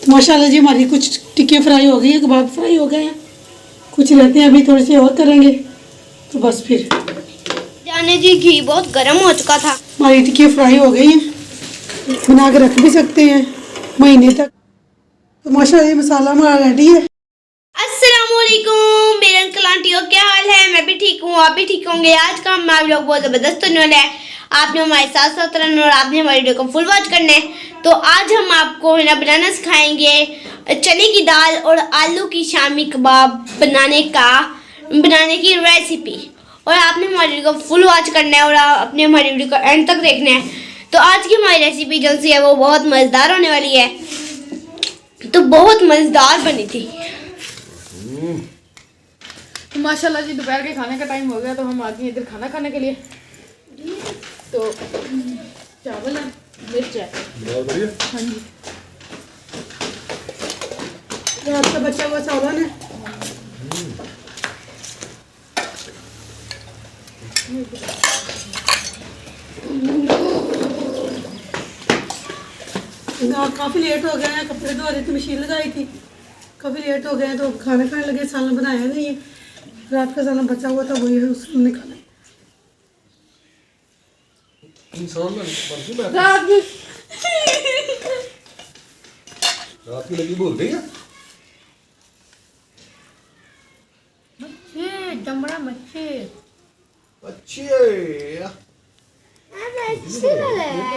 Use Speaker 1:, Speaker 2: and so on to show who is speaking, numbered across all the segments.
Speaker 1: माशाल्लाह जी हमारी कुछ टिक्के फ्राई हो गई है, कबाब फ्राई हो गए हैं, कुछ रहते हैं अभी थोड़े से और करेंगे तो बस फिर
Speaker 2: जाने जी घी बहुत गर्म हो चुका था।
Speaker 1: हमारी टिक्की फ्राई हो गई है, बना के रख भी सकते हैं महीने तक। तो माशाल्लाह ये मसाला हमारा रेडी है।
Speaker 2: अस्सलामुअलैकुम मेरे अंकल आंटियों, क्या हाल है? मैं भी ठीक हूँ, आप भी ठीक होंगे। आज का हमारा व्लॉग बहुत ज़बरदस्त होने वाला है। आपने हमारे साथ साथ रहना और आपने हमारी वीडियो को फुल वॉच करना है। तो आज हम आपको है ना बनाना सिखाएंगे चने की दाल और आलू की शामी कबाब बनाने की रेसिपी। और आपने हमारी वीडियो को फुल वॉच करना है और आपने हमारी वीडियो को एंड तक देखना है। तो आज की हमारी रेसिपी जो सी है वो बहुत मज़ेदार होने वाली है। तो बहुत मज़ेदार बनी थी।
Speaker 3: माशाल्लाह जी दोपहर के खाने का टाइम हो गया तो हम आ गए इधर खाना खाने के लिए। तो चावल है, मिर्च है। हाँ जी,
Speaker 1: ये आपका बच्चा हुआ सालन है। काफ़ी लेट हो गए हैं, कपड़े धो रही थी, मशीन लगाई थी, काफ़ी लेट हो गए हैं तो खाना खाने लगे। सालन बनाया नहीं है, रात का सालन बचा हुआ था वही है, उसको निकाला।
Speaker 4: रात की लगी भूल गई है।
Speaker 3: जमड़ा मच्छी
Speaker 4: अच्छी है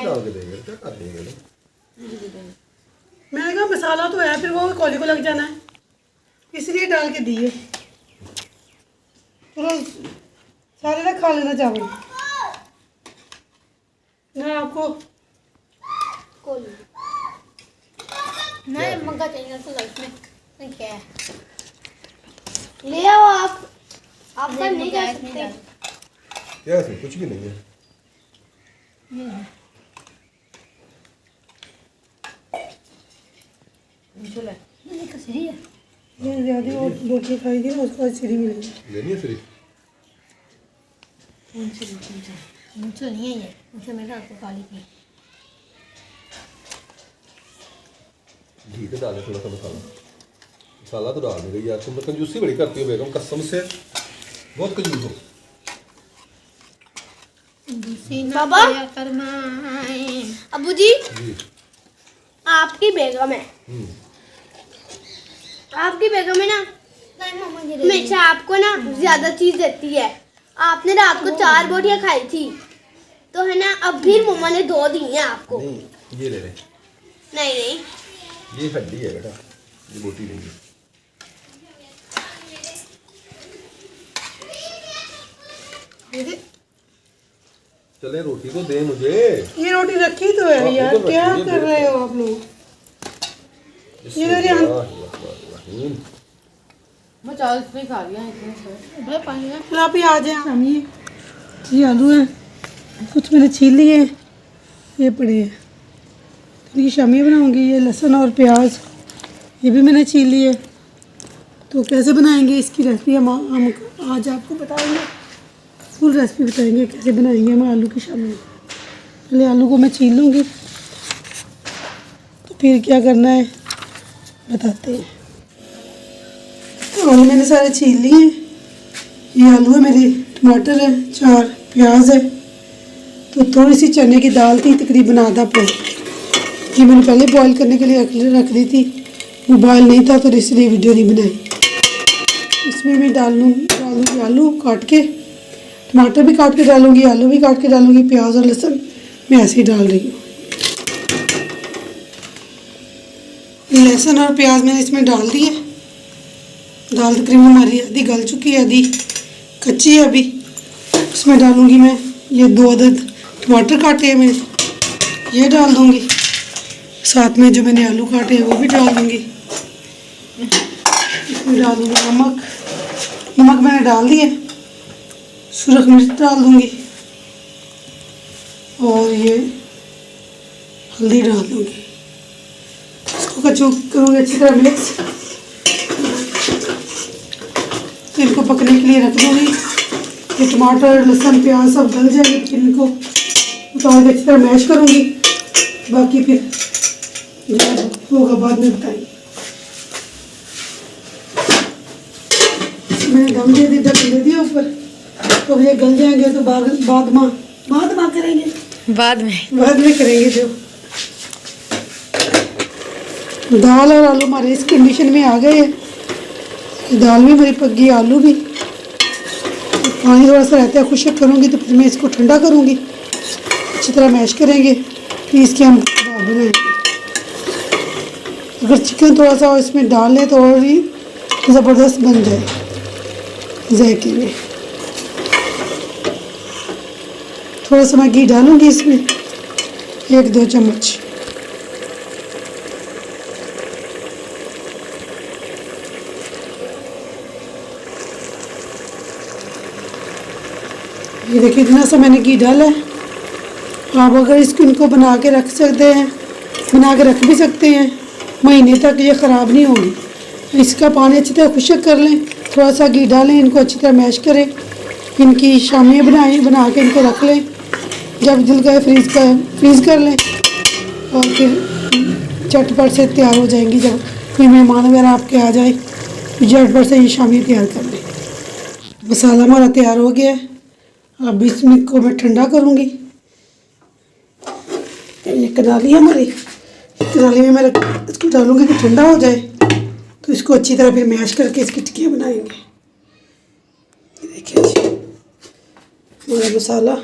Speaker 4: डाल के देंगे, क्या कर देंगे।
Speaker 1: मैंने कहा मसाला तो है, फिर वो कोली को लग जाना है, इसलिए डाल के दिए। चलो सारे ना खा लेना चावल ना आपको
Speaker 2: नहीं मंगा चाहिए तो लाइफ में क्या है ले आओ आप सब नहीं कर सकते
Speaker 4: क्या है, कुछ भी नहीं है।
Speaker 1: ये ज़्यादा और रोटी खाई थी ना, उसको आज सीढ़ी मिलेगी।
Speaker 4: लेनी है फ्री
Speaker 2: मुझे नहीं है ये, मुझे मेरे हाथ को काली थी।
Speaker 4: घी तो डाले थोड़ा सा मसाला तो डाल दे यार। तुम तो कंजूसी बड़ी करती हो बेगम, कसम से बहुत कंजूस हो।
Speaker 2: बाबा अबू जी आपकी बेगम है, आपकी बेगम है ना, हमेशा आपको ना ज्यादा चीज देती है। आपने रात को 4 बोटियां खाई थी तो है ना, अब फिर मम्मा ने 2 दी हैं आपको।
Speaker 4: नहीं ये ले ले,
Speaker 2: नहीं
Speaker 4: ये हड्डी है बेटा, ये बोटी नहीं है। चले रोटी तो दे मुझे।
Speaker 1: ये रोटी रखी तो है यार, क्या कर रहे हो आप लोग? ये
Speaker 3: मैं चावल इतने खा लिया इतने पानी है।
Speaker 1: फिर आप ही आ जाए। हम ये आलू है, कुछ मैंने छील लिए हैं, ये पड़े हैं। तो ये शामी बनाऊंगी। ये लहसुन और प्याज ये भी मैंने छील लिए। तो कैसे बनाएंगे इसकी रेसिपी हम आज आपको बताएंगे, फुल रेसिपी बताएंगे कैसे बनाएंगे हम आलू की शामी। पहले आलू को मैं छील लूँगी, तो फिर क्या करना है बताते हैं। आलू मैंने सारे छील लिए। ये आलू है मेरे, टमाटर है, 4 प्याज है, तो थोड़ी सी चने की दाल थी, तकरीबन आधा पौ। ये मैंने पहले बॉईल करने के लिए रख दी थी, वो बॉयल नहीं था तो इसलिए वीडियो नहीं बनाई। इसमें मैं डालूँगी आलू काट के, टमाटर भी काट के डालूँगी, आलू भी काट के डालूँगी, प्याज और लहसुन मैं ऐसे ही डाल रही हूँ। लहसुन और प्याज मैंने इसमें डाल दिए। दाल तकरीबन हमारी आधी गल चुकी है, आधी कच्ची है अभी। इसमें डालूँगी मैं ये 2 अदद टमाटर काटे हैं मैंने, ये डाल दूँगी। साथ में जो मैंने आलू काटे हैं वो भी डाल दूँगी। इसमें डालूँगी नमक मैंने डाल दिए, सुरख मिर्च डाल दूँगी और ये हल्दी डाल दूँगी। इसको कचू करूँगी अच्छी तरह मिक्स, तो इनको पकने के लिए रख दूँगी। ये टमाटर लहसुन प्याज सब गल जाएंगे, फिर इनको उतार के अच्छी तरह मैश करूँगी। बाकी फिर जब होगा बाद में बताएंगे। मैंने दम दे दी, ढक्कन दे दिया ऊपर, तो ये गल जाएंगे तो बाद में करेंगे,
Speaker 3: बाद में
Speaker 1: करेंगे। जो दाल और आलू हमारे इस कंडीशन में आ गए हैं। दाल भी मेरी पक गई, आलू भी। पानी थोड़ा सा रहता है, खुशक करूँगी तो फिर मैं इसको ठंडा करूँगी, अच्छी तरह मैश करेंगे, फिर इसके हम कबाब बनाएंगे। अगर चिकन थोड़ा सा इसमें डाल लें तो और ही ज़बरदस्त बन जाए जायके में। थोड़ा सा मैं घी डालूँगी इसमें, 1-2 चम्मच। ये देखिए इतना सा मैंने घी डाला है। आप अगर इनको बना के रख सकते हैं, बना के रख भी सकते हैं, महीने तक ये ख़राब नहीं होगी। इसका पानी अच्छी तरह खुशक कर लें, थोड़ा सा घी डालें, इनको अच्छी तरह मैश करें, इनकी शामियाँ बना के इनको रख लें। जब दिल का फ्रीज़ कर लें और फिर झटपट से तैयार हो जाएंगी। जब कोई मेहमान वगैरह आपके आ जाए तो झटपट से ये शामियाँ तैयार कर लें। मसाला हमारा तैयार हो गया है। अब इसमें को मैं ठंडा करूँगी। ये कनाली है हमारी, कनाली में मैं इसको डालूँगी कि ठंडा हो जाए, तो इसको अच्छी तरह फिर मैश करके इसकी टिक्कियाँ बनाएंगे। ये देखिए जी हमारा मसाला।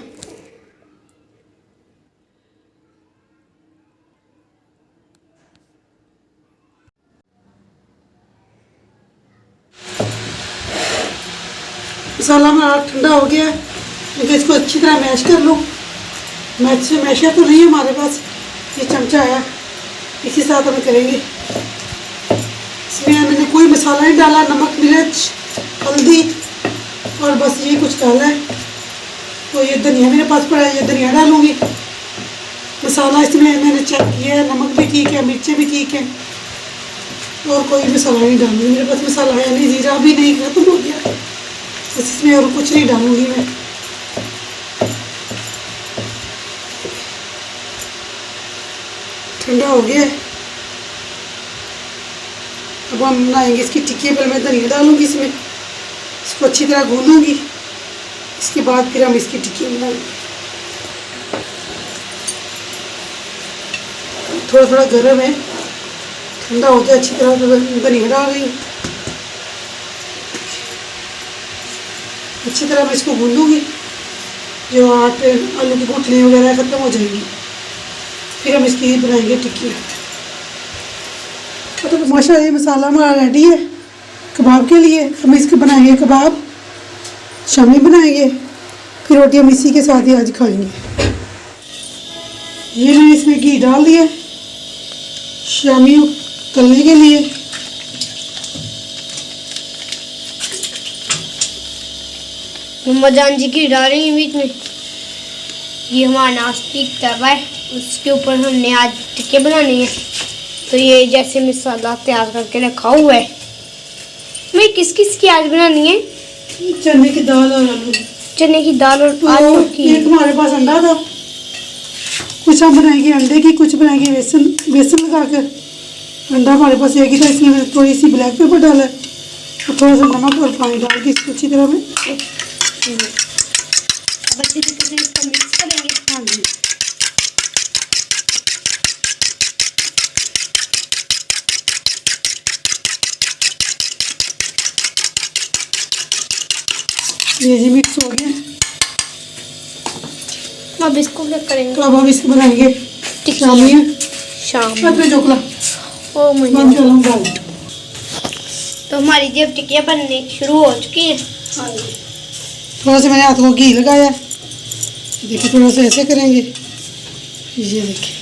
Speaker 1: मसाला हमारा ठंडा हो गया है, लेकिन इसको अच्छी तरह मैश कर लो। मैशर तो नहीं है हमारे पास, ये चमचा है, इसी साथ हम करेंगे। इसमें मैंने कोई मसाला नहीं डाला, नमक, मिर्च, हल्दी और बस ये कुछ डाला है। तो ये धनिया मेरे पास पड़ा है, ये धनिया डालूँगी। मसाला इसमें मैंने चेक किया है, नमक भी ठीक है, मिर्चें भी ठीक है, और कोई मसाला नहीं डालूँगी। मेरे पास मसाला है नहीं, जीरा भी नहीं, खत्म हो गया। बस इसमें और कुछ नहीं डालूँगी मैं। ठंडा हो गया है, अब हम बनाएंगे इसकी टिक्की। पहले मैं धनिया डालूँगी इसमें, इसको अच्छी तरह गूंदूँगी, इसके बाद फिर हम इसकी टिक्की बनाएंगे। थोड़ा थोड़ा गर्म है, ठंडा हो जाए अच्छी तरह। तो धनिया डाल रही हूँ, अच्छी तरह मैं इसको गूंदूँगी। जो आलू की गुठली वगैरह ख़त्म हो जाएगी, फिर हम इसकी बनाएंगे टिक्की। तो माशाल्लाह ये मसाला हमारा रेडी है कबाब के लिए। हम इसके बनाएंगे कबाब, शामी बनाएंगे, फिर रोटी हम इसी के साथ ही आज खाएंगे। ये मैंने इसमें घी डाल दिया शामी तलने के लिए।
Speaker 2: मम्मा जान जी की डाल रही हैं बीच में। ये हमारा नास्तिक तवा है, उसके ऊपर हमने आज टिक्के बनाने हैं। तो ये जैसे मसाला तैयार करके रखा हुआ है। मैं किस किस की आज बनानी है?
Speaker 1: चने की दाल और आलू।
Speaker 2: चने की दाल और
Speaker 1: तो
Speaker 2: आलू की।
Speaker 1: एक हमारे पास अंडा था, कुछ हम बनाएंगे अंडे की, कुछ बनाएंगे बेसन लगा कर। अंडा हमारे पास एक ही था, इसमें मैंने थोड़ी सी ब्लैक पेपर डाला है और थोड़ा सा नमक और पानी डाल के इसको अच्छी तरह में
Speaker 2: अब अच्छी तरीके से इसको मिक्स करेंगे।
Speaker 1: हाँ जी। ये जी मिक्स हो गया।
Speaker 2: अब इसको क्या करेंगे?
Speaker 1: तो अब हम इसको बनाएंगे
Speaker 2: टिक्की शाम
Speaker 1: में चोकला।
Speaker 2: ओ मुझे
Speaker 1: डाल।
Speaker 2: तो हमारी जब टिक्कियाँ बनने शुरू हो चुकी हैं।
Speaker 1: हाँ जी। थोड़ा सा मैंने हाथ को घी लगाया, देखिए थोड़ा सा ऐसे करेंगे। ये देखिए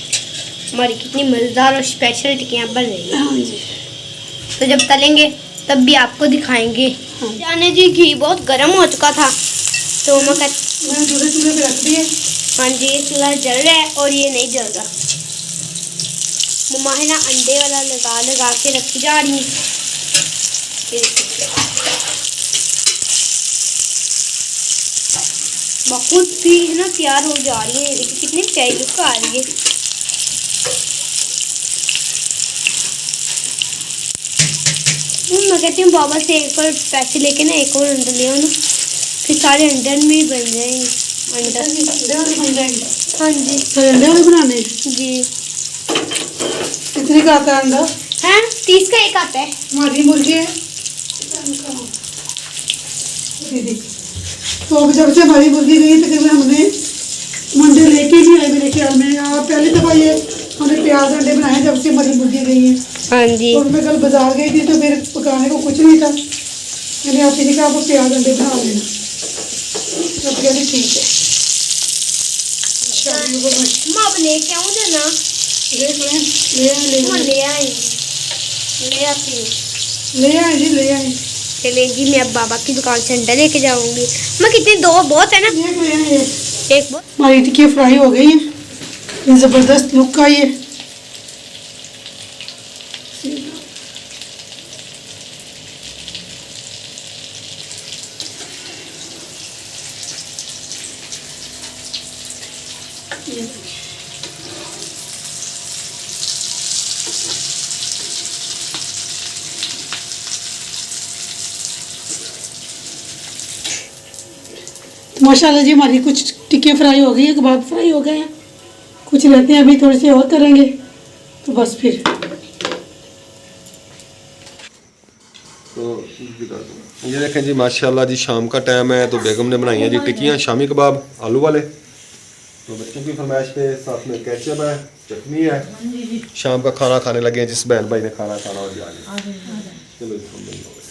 Speaker 2: हमारी कितनी मज़ेदार और स्पेशल टिक्कियाँ बन रही हैं।
Speaker 1: हाँ जी।
Speaker 2: तो जब तलेंगे तब भी आपको दिखाएंगे।
Speaker 1: हाँ।
Speaker 2: जाने जी घी बहुत गर्म हो चुका था, तो मैं
Speaker 1: मैंने दूसरे चूल्हे पे रख दिए।
Speaker 2: हाँ जी, ये चूल्हा जल रहा है और ये नहीं जल रहा। मम्मा है ना अंडे वाला लगा लगा के रखी जा रही है। ये देखिए। बहुत भी है ना तैयार हो जा रही है। ये देखिए कितनी प्यारी लुक आ रही है। मैं कहती हूँ बाबा से एक और पैसे लेके ना एक और अंडा ले आओ ना, फिर सारे अंडर में ही बन जाएंगे। अंडा
Speaker 1: अंडे वाले बन जाएंगे।
Speaker 2: हाँ जी
Speaker 1: सारे अंडे वाले बनाने हैं।
Speaker 2: जी।
Speaker 1: कितने का आता है अंडा?
Speaker 2: हैं 30 का एक आता है।
Speaker 1: हमारी मुर्गी है दीदी। तो अब जब से हमारी मुर्गी गई तकरीबन हमने अंडे लेके भी आए मेरे ख्याल में। और पहली दफ़ा ये हमने प्याज अंडे बनाए जब से हमारी मुर्गी गई है।
Speaker 2: हाँ जी।
Speaker 1: और मैं कल बाजार गई थी तो फिर पकाने को कुछ नहीं था। मैंने आपसे कहा आप प्याज अंडे बना लेना, तो कहती ठीक है।
Speaker 2: मैं अब लेके आऊँ ना,
Speaker 1: देख लें, ले आए ले
Speaker 2: मैं
Speaker 1: आए
Speaker 2: ले आई, ले आती हूँ।
Speaker 1: ले आए जी ले आए।
Speaker 2: चलिए जी, मैं अब बाबा की दुकान से अंडा लेके जाऊंगी। मैं कितने, 2 बहुत है ना?
Speaker 1: देख ले आए।
Speaker 2: एक बहुत।
Speaker 1: हमारी टिक्की फ्राई हो गई है, ये ज़बरदस्त लुक आई है। माशाल्लाह जी हमारी कुछ टिक्की फ्राई हो गई है, कबाब फ्राई हो गए हैं, कुछ रहते हैं अभी थोड़े से और करेंगे तो बस फिर।
Speaker 4: तो ये देखें जी माशाल्लाह जी, शाम का टाइम है तो बेगम ने बनाई है जी टिक्कियाँ शामी कबाब आलू वाले। तो बच्चों की फरमाइश पे साथ में केचप है, चटनी है। शाम का खाना खाने लगे हैं, जिस बहन भाई ने खाना खाना और जा चलो जी।